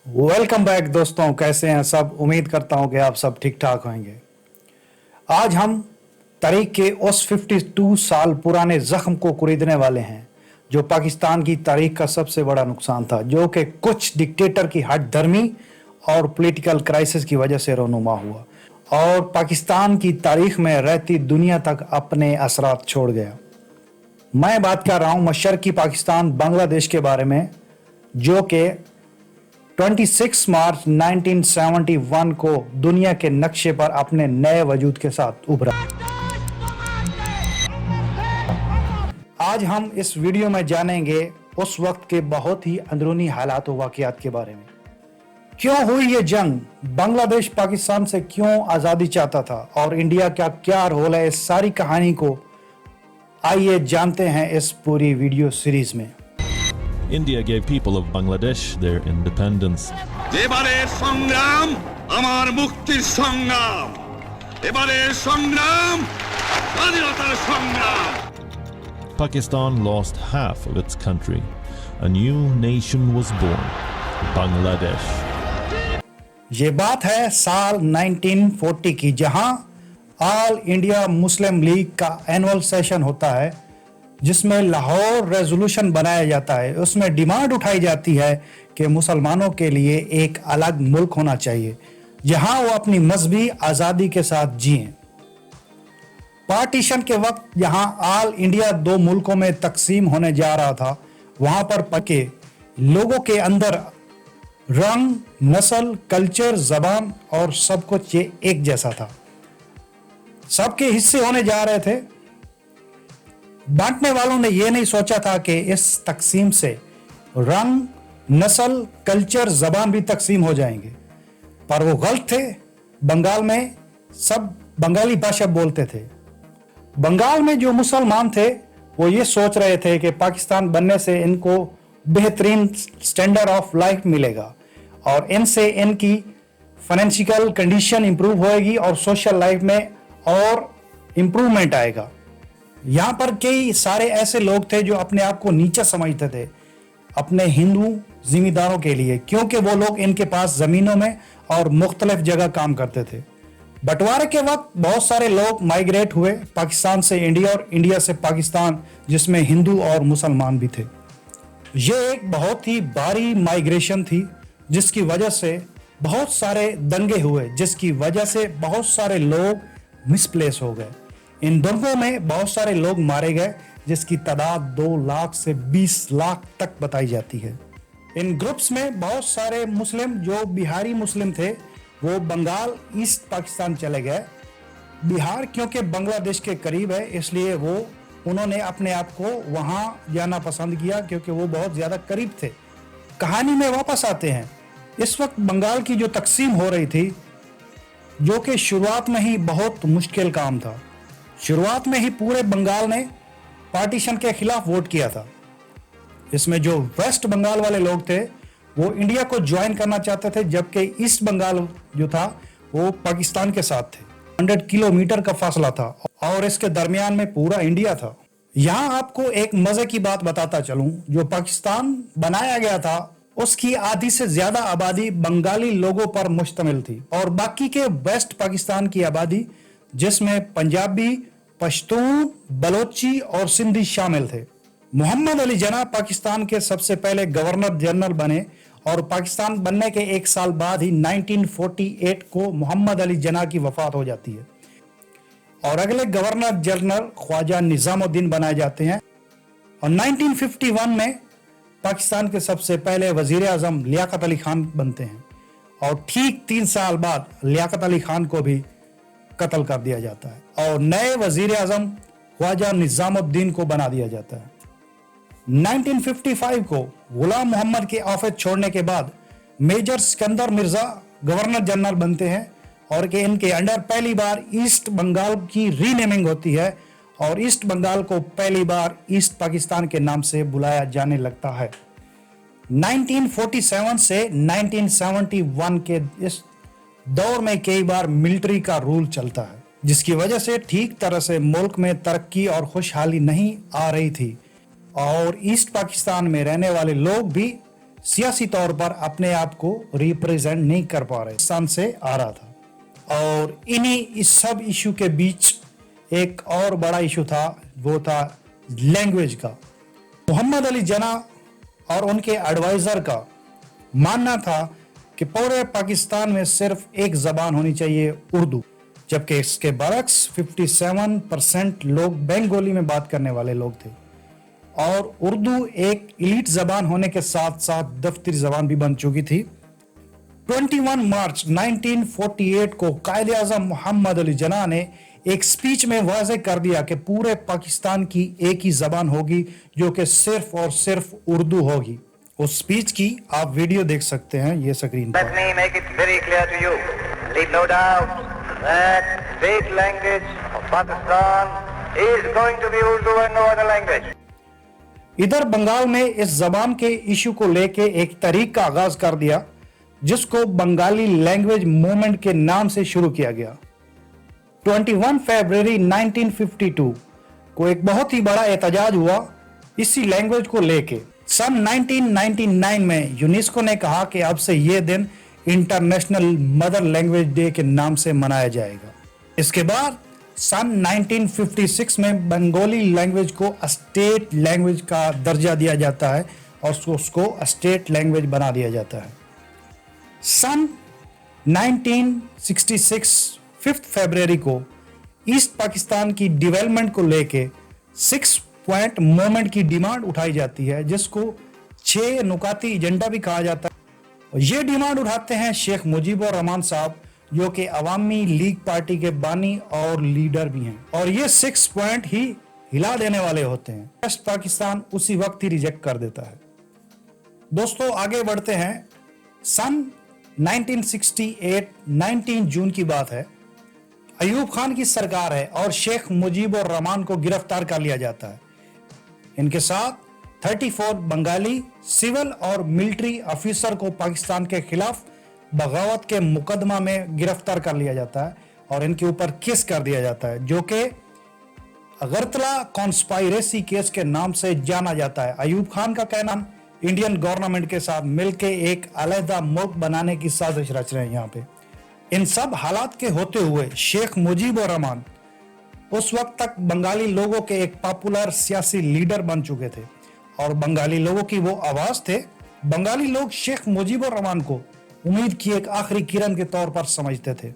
Welcome back दोस्तों, कैसे हैं सब। उम्मीद करता हूं कि आप सब ठीक ठाक होंगे। आज हम तारीख के उस 52 साल पुराने जख्म को कुरीदने वाले हैं जो पाकिस्तान की तारीख का सबसे बड़ा नुकसान था, जो कि कुछ डिक्टेटर की हट धर्मी और पॉलिटिकल क्राइसिस की वजह से रोनुमा हुआ और पाकिस्तान की तारीख में रहती दुनिया तक अपने असरात छोड़ गया। मैं बात कर रहा हूं मशरकी पाकिस्तान बांग्लादेश के बारे में, जो कि 26 मार्च 1971 को दुनिया के नक्शे पर अपने नए वजूद के साथ उभरा। आज हम इस वीडियो में जानेंगे उस वक्त के बहुत ही अंदरूनी हालात और वाकयात के बारे में। क्यों हुई ये जंग, बांग्लादेश पाकिस्तान से क्यों आज़ादी चाहता था और इंडिया का क्या रोल है, इस सारी कहानी को आइए जानते हैं इस पूरी वीडियो सीरीज में। India gave people of Bangladesh their independence. এবারের সংগ্রাম আমার মুক্তির সংগ্রাম, এবারের সংগ্রাম স্বাধীনতার সংগ্রাম। Pakistan lost half of its country. A new nation was born, Bangladesh. ये बात है साल 1940 की, जहां ऑल इंडिया मुस्लिम लीग का एनुअल सेशन होता है, जिसमें लाहौर रेजोल्यूशन बनाया जाता है। उसमें डिमांड उठाई जाती है कि मुसलमानों के लिए एक अलग मुल्क होना चाहिए जहां वो अपनी मजहबी आज़ादी के साथ जिएं। पार्टीशन के वक्त जहां ऑल इंडिया दो मुल्कों में तकसीम होने जा रहा था, वहां पर पके लोगों के अंदर रंग, नस्ल, कल्चर, जबान और सब कुछ ये एक जैसा था। सबके हिस्से होने जा रहे थे। बांटने वालों ने यह नहीं सोचा था कि इस तकसीम से रंग, नस्ल, कल्चर, जबान भी तकसीम हो जाएंगे, पर वो गलत थे। बंगाल में सब बंगाली भाषा बोलते थे। बंगाल में जो मुसलमान थे वो ये सोच रहे थे कि पाकिस्तान बनने से इनको बेहतरीन स्टैंडर्ड ऑफ लाइफ मिलेगा और इनसे इनकी फाइनेंशियल कंडीशन इंप्रूव होएगी और सोशल लाइफ में और इंप्रूवमेंट आएगा। यहाँ पर कई सारे ऐसे लोग थे जो अपने आप को नीचा समझते थे अपने हिंदू जिम्मेदारों के लिए, क्योंकि वो लोग इनके पास जमीनों में और मुख्तलिफ जगह काम करते थे। बंटवारे के वक्त बहुत सारे लोग माइग्रेट हुए पाकिस्तान से इंडिया और इंडिया से पाकिस्तान, जिसमें हिंदू और मुसलमान भी थे। ये एक बहुत ही भारी माइग्रेशन थी, जिसकी वजह से बहुत सारे दंगे हुए, जिसकी वजह से बहुत सारे लोग मिसप्लेस हो गए। इन दंगों में बहुत सारे लोग मारे गए, जिसकी तादाद 2 लाख से 20 लाख तक बताई जाती है। इन ग्रुप्स में बहुत सारे मुस्लिम जो बिहारी मुस्लिम थे वो बंगाल ईस्ट पाकिस्तान चले गए। बिहार क्योंकि बांग्लादेश के करीब है, इसलिए उन्होंने अपने आप को वहां जाना पसंद किया, क्योंकि वो बहुत ज़्यादा करीब थे। कहानी में वापस आते हैं। इस वक्त बंगाल की जो तकसीम हो रही थी, जो कि शुरुआत में ही बहुत मुश्किल काम था। शुरुआत में ही पूरे बंगाल ने पार्टीशन के खिलाफ वोट किया था। इसमें जो वेस्ट बंगाल वाले लोग थे वो इंडिया को ज्वाइन करना चाहते थे, जबकि ईस्ट बंगाल जो था वो पाकिस्तान के साथ थे। 100 किलोमीटर का फासला था और इसके दरमियान में पूरा इंडिया था। यहाँ आपको एक मजे की बात बताता चलूं, जो पाकिस्तान बनाया गया था उसकी आधी से ज्यादा आबादी बंगाली लोगों पर मुश्तमिल थी और बाकी के वेस्ट पाकिस्तान की आबादी, जिसमें पंजाबी, पश्तून, बलोची और सिंधी शामिल थे। मोहम्मद अली जिन्ना पाकिस्तान के सबसे पहले गवर्नर जनरल बने और पाकिस्तान बनने के एक साल बाद ही 1948 को मोहम्मद अली जिन्ना की वफात हो जाती है और अगले गवर्नर जनरल ख्वाजा निजामुद्दीन बनाए जाते हैं। और 1951 में पाकिस्तान के सबसे पहले वजीर आजम लियाकत अली खान बनते हैं और ठीक 3 साल बाद लियाकत अली खान को भी कत्ल कर दिया जाता है और नए वजीर आजम ख्वाजा निजामुद्दीन को बना दिया जाता है। 1955 को गुलाम मोहम्मद के ऑफिस छोड़ने के बाद major Sikandar Mirza governor general बनते हैं और कि इनके अंडर पहली बार ईस्ट बंगाल की रीनेमिंग होती है और ईस्ट बंगाल को पहली बार ईस्ट पाकिस्तान के नाम से बुलाया जाने लगता है। 1947 से 1971 के इस दौर में कई बार मिलिट्री का रूल चलता है, जिसकी वजह से ठीक तरह से मुल्क में तरक्की और खुशहाली नहीं आ रही थी और ईस्ट पाकिस्तान में रहने वाले लोग भी सियासी तौर पर अपने आप को रिप्रेजेंट नहीं कर पा रहे, पाकिस्तान से आ रहा था। और इस सब इशू के बीच एक और बड़ा इशू था, वो था लैंग्वेज का। मोहम्मद अली जना और उनके एडवाइजर का मानना था कि पूरे पाकिस्तान में सिर्फ एक जबान होनी चाहिए, उर्दू, जबकि इसके बरक्स 57% लोग बंगाली में बात करने वाले लोग थे। और उर्दू एक इलीट जबान होने के साथ साथ दफ्तरी जबान भी बन चुकी थी। 21 मार्च 1948 को कायदे आजम मोहम्मद अली जना ने एक स्पीच में वाज़ेह कर दिया कि पूरे पाकिस्तान की एक ही जबान होगी जो कि सिर्फ और सिर्फ उर्दू होगी। उस स्पीच की आप वीडियो देख सकते हैं ये स्क्रीन पर। Let me make it very clear to you. Leave no doubt that state language of Pakistan is going to be Urdu and no other language. इधर बंगाल में इस जबान के इशू को लेके एक तहरीक का आगाज कर दिया जिसको बंगाली लैंग्वेज मूवमेंट के नाम से शुरू किया गया। 21 फरवरी 1952 को एक बहुत ही बड़ा एहतजाज हुआ इसी लैंग्वेज को लेके। सन 1999 में यूनेस्को ने कहा कि अब से ये दिन इंटरनेशनल मदर लैंग्वेज डे के नाम से मनाया जाएगा। इसके बाद सन 1956 में बंगाली लैंग्वेज को स्टेट लैंग्वेज का दर्जा दिया जाता है और उसको स्टेट लैंग्वेज बना दिया जाता है। सन 1966 5 फरवरी को ईस्ट पाकिस्तान की डेवलपमेंट को लेके 6 पॉइंट मूवमेंट की डिमांड उठाई जाती है जिसको 6 नुकाती एजेंडा भी कहा जाता है। ये डिमांड उठाते हैं शेख मुजीबुर रहमान साहब जो कि अवामी लीग पार्टी के बानी और लीडर भी हैं, और ये 6 पॉइंट ही हिला देने वाले होते हैं। वेस्ट पाकिस्तान उसी वक्त ही रिजेक्ट कर देता है। दोस्तों आगे बढ़ते हैं। सन 1968 19 जून की बात है। अयूब खान की सरकार है और शेख मुजीबुर रहमान को गिरफ्तार कर लिया जाता है। इनके साथ 34 बंगाली सिविल और मिलिट्री ऑफिसर को पाकिस्तान के खिलाफ बगावत के मुकदमा में गिरफ्तार कर लिया जाता है और इनके ऊपर केस कर दिया जाता है जो कि अगरतला कॉन्स्पायरेसी केस के नाम से जाना जाता है। अयूब खान का कहना इंडियन गवर्नमेंट के साथ मिलकर एक अलहदा मुल्क बनाने की साजिश रच रहे हैं यहाँ पे। इन सब हालात के होते हुए शेख मुजीबुर रहमान उस वक्त तक बंगाली लोगों के एक पॉपुलर सियासी लीडर बन चुके थे और बंगाली लोगों की वो आवाज थे। बंगाली लोग शेख मुजीबुर रहमान को उम्मीद की एक आखिरी किरण के तौर पर समझते थे।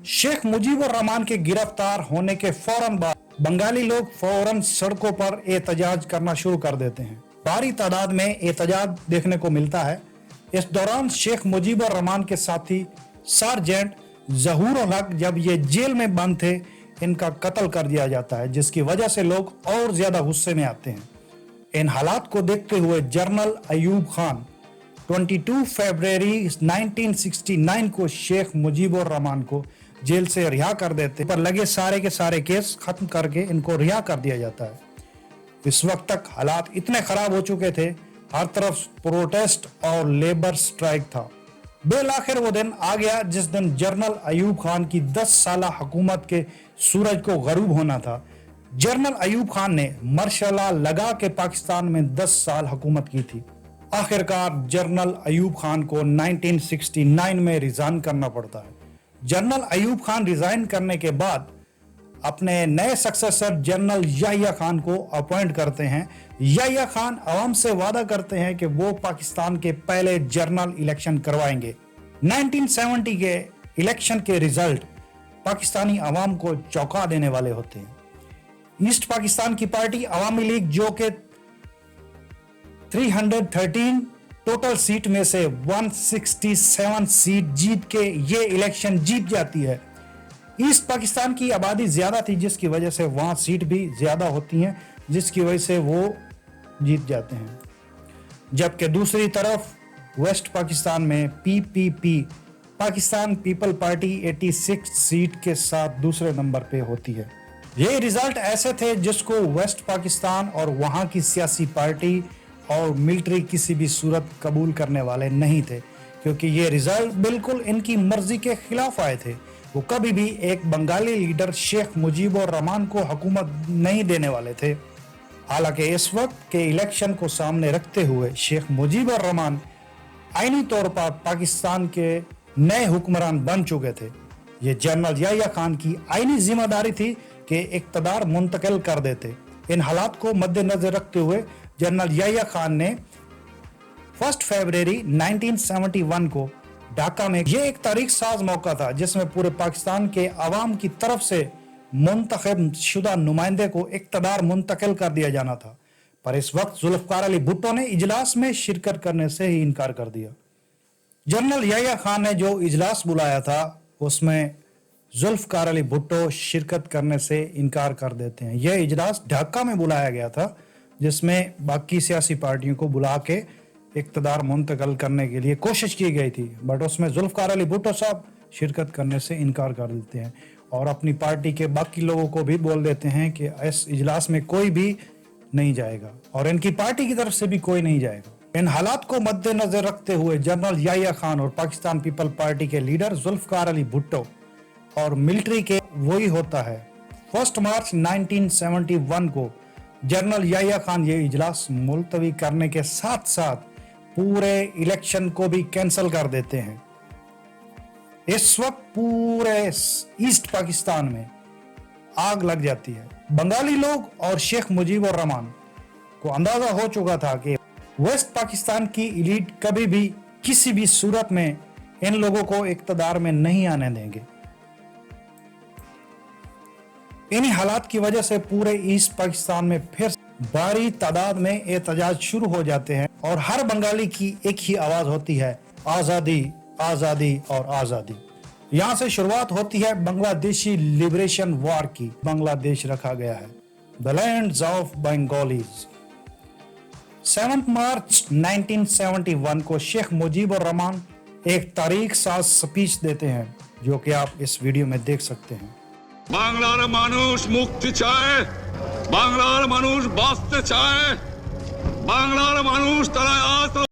शेख मुजीबुर रहमान के गिरफ्तार होने के फौरन बाद बंगाली लोग फौरन सड़कों पर एहतजाज करना शुरू कर देते हैं। भारी तादाद में एहतजाज देखने को मिलता है। इस दौरान शेख मुजीबुर रहमान के साथी सार्जेंट जहूर उल हक जब ये जेल में बंद थे इनका कत्ल कर दिया जाता है जिसकी वजह से लोग और ज्यादा गुस्से में आते हैं। इन हालात को देखते हुए जनरल अयूब खान 22 फरवरी 1969 को शेख मुजीबुर रहमान को जेल से रिहा कर देते पर लगे सारे के सारे केस खत्म करके इनको रिहा कर दिया जाता है। इस वक्त तक हालात इतने खराब हो चुके थे, हर तरफ प्रोटेस्ट और लेबर स्ट्राइक था। बेलाखिर वो दिन आ गया जिस दिन जनरल अयूब खान की 10 साला हुकूमत के सूरज को गरूब होना था। जनरल अयूब खान ने मार्शल लगा के पाकिस्तान में 10 साल हुकूमत की थी। आखिरकार जनरल अयूब खान को 1969 में रिजाइन करना पड़ता है। जनरल अयूब खान रिजाइन करने के बाद अपने नए सक्सेसर जनरल याहिया खान को अपॉइंट करते हैं। याहिया खान अवाम से वादा करते हैं कि वो पाकिस्तान के पहले जनरल इलेक्शन करवाएंगे। 1970 के इलेक्शन के रिजल्ट पाकिस्तानी अवाम को चौंका देने वाले होते हैं। ईस्ट पाकिस्तान की पार्टी अवामी लीग जो कि 313 टोटल सीट में से 167 सीट जीत के ये इलेक्शन जीत जाती है। ईस्ट पाकिस्तान की आबादी ज्यादा थी जिसकी वजह से वहां सीट भी ज्यादा होती हैं जिसकी वजह से वो जीत जाते हैं। जबकि दूसरी तरफ वेस्ट पाकिस्तान में PPP Pakistan people party 86 seat के साथ दूसरे नंबर पे होती है। ये रिजल्ट ऐसे थे जिसको वेस्ट पाकिस्तान और वहां की सियासी पार्टी और मिलिट्री किसी भी सूरत कबूल करने वाले नहीं थे क्योंकि ये रिजल्ट बिल्कुल इनकी मर्जी के खिलाफ आए थे। वो कभी भी एक बंगाली लीडर शेख मुजीबुर रहमान को हुकूमत नहीं देने वाले थे। हालांकि इस वक्त के इलेक्शन को सामने रखते हुए शेख मुजीबुर रहमान आईनी तौर पर पाकिस्तान के नए हुक्मरान बन चुके थे। ये जनरल याह्या खान की आईनी जिम्मेदारी थी कि इक़्तिदार मुंतकिल कर देते। इन हालात को मद्देनजर रखते हुए जनरल याह्या खान ने 1 फरवरी 1971 को ढाका में ये एक तारीख साज मौका था जिसमें पूरे पाकिस्तान के अवाम की तरफ से मुंतखब शुदा नुमाइंदे को इक़्तिदार मुंतकिल कर दिया जाना था। पर इस वक्त जुल्फ़िकार अली भुट्टो ने इजलास में शिरकत करने से ही इनकार कर दिया। जनरल याह्या खान ने जो इजलास बुलाया था उसमें जुल्फ़िकार अली भुट्टो शिरकत करने से इनकार कर देते हैं। यह इजलास ढाका में बुलाया गया था जिसमें बाकी सियासी पार्टियों को बुला के इक़्तिदार मुंतकिल करने के लिए कोशिश की गई थी, बट उसमें जुल्फ़िकार अली भुट्टो साहब शिरकत करने से इनकार कर देते हैं और अपनी पार्टी के बाकी लोगों को भी बोल देते हैं कि इस इजलास में कोई भी नहीं जाएगा और इनकी पार्टी की तरफ से भी कोई नहीं जाएगा। इन हालात को मद्देनजर रखते हुए जनरल याह्या खान और पाकिस्तान पीपल पार्टी के लीडर जुल्फ़िकार अली भुट्टो और मिलिट्री के वही होता है 1 मार्च 1971 को जनरल याह्या खान ये इजलास मुलतवी करने के साथ साथ पूरे इलेक्शन को भी कैंसिल कर देते हैं। इस वक्त पूरे ईस्ट पाकिस्तान में आग लग जाती है। बंगाली लोग और शेख मुजीबुर रहमान को अंदाजा हो चुका था कि वेस्ट पाकिस्तान की एलीट कभी भी किसी भी सूरत में इन लोगों को इक़्तिदार में नहीं आने देंगे। इन्हीं हालात की वजह से पूरे ईस्ट पाकिस्तान में फिर भारी तादाद में एहतजाज शुरू हो जाते हैं और हर बंगाली की एक ही आवाज होती है, आज़ादी आज़ादी और आज़ादी। यहाँ से शुरुआत होती है बांग्लादेशी लिबरेशन वॉर की। बांग्लादेश रखा गया है द लैंड्स ऑफ बंगालीज। 7 मार्च 1971 को शेख मुजीबुर रहमान एक तारीख साज स्पीच देते हैं जो कि आप इस वीडियो में देख सकते हैं। বাংলার মানুষ মুক্তি চায়, বাংলার মানুষ বাঁচতে চায়, বাংলার মানুষ তারা আজ